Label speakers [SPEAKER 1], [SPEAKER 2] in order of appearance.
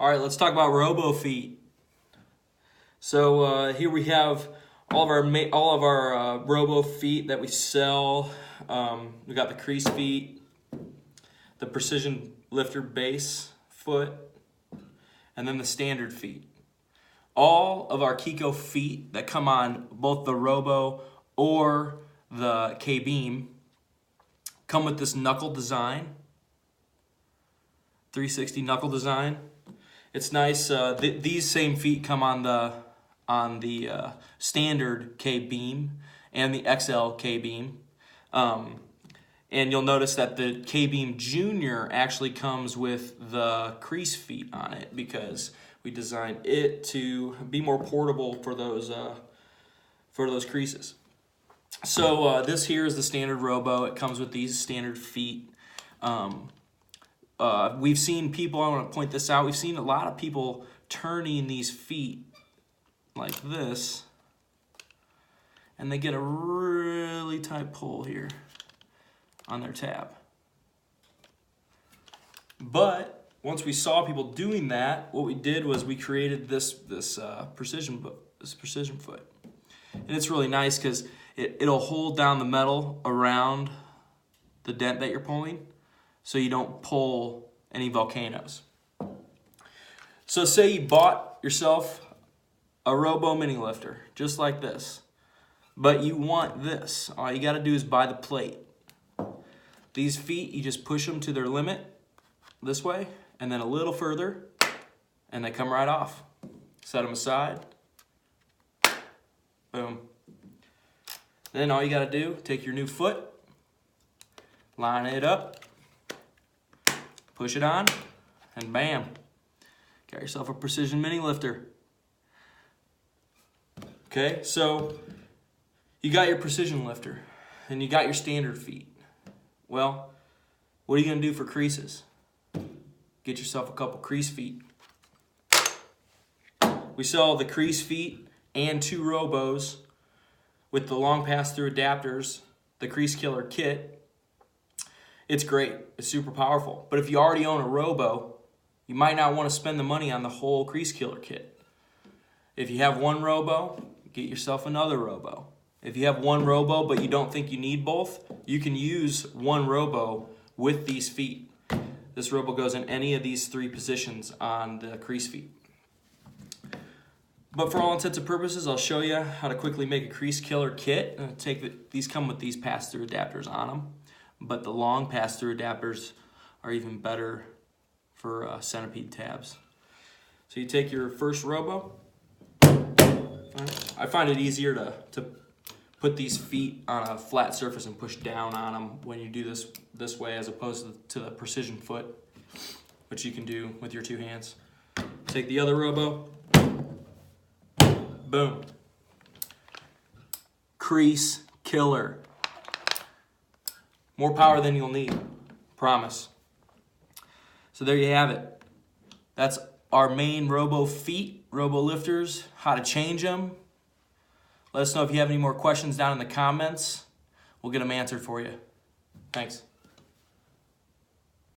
[SPEAKER 1] All right, let's talk about Robo feet. So here we have all of our Robo feet that we sell. We got the Crease feet, the Precision Lifter base foot, and then the standard feet. All of our Kiko feet that come on both the Robo or the K-beam come with this knuckle design, 360 knuckle design. It's nice. These same feet come on the standard K-beam and the XL K-beam. And you'll notice that the K-beam Junior actually comes with the Crease feet on it because we designed it to be more portable for those creases. So this here is the standard Robo. It comes with these standard feet. We've seen people, I want to point this out, we've seen a lot of people turning these feet like this, and they get a really tight pull here on their tab. But once we saw people doing that, what we did was we created this precision foot. And it's really nice because it'll hold down the metal around the dent that you're pulling, so you don't pull any volcanoes. So say you bought yourself a Robo mini lifter, just like this, but you want this. All you gotta do is buy the plate. These feet, you just push them to their limit this way, and then a little further, and they come right off. Set them aside, boom. Then all you gotta do, take your new foot, line it up, push it on, and bam, got yourself a precision mini lifter. Okay, so you got your precision lifter, and you got your standard feet. Well, what are you gonna do for creases? Get yourself a couple Crease feet. We sell the Crease feet and 2 Robos with the long pass-through adapters, the Crease Killer kit. It's great, it's super powerful. But if you already own a Robo, you might not want to spend the money on the whole Crease Killer kit. If you have one Robo, get yourself another Robo. If you have one Robo but you don't think you need both, you can use one Robo with these feet. This Robo goes in any of these 3 positions on the Crease feet. But for all intents and purposes, I'll show you how to quickly make a Crease Killer kit. These come with these pass-through adapters on them, but the long pass-through adapters are even better for centipede tabs. So you take your first Robo. I find it easier to put these feet on a flat surface and push down on them when you do this way, as opposed to the precision foot, which you can do with your 2 hands. Take the other Robo. Boom. Crease Killer. More power than you'll need, promise. So there you have it. That's our main Robo feet, Robo lifters, how to change them. Let us know if you have any more questions down in the comments. We'll get them answered for you. Thanks.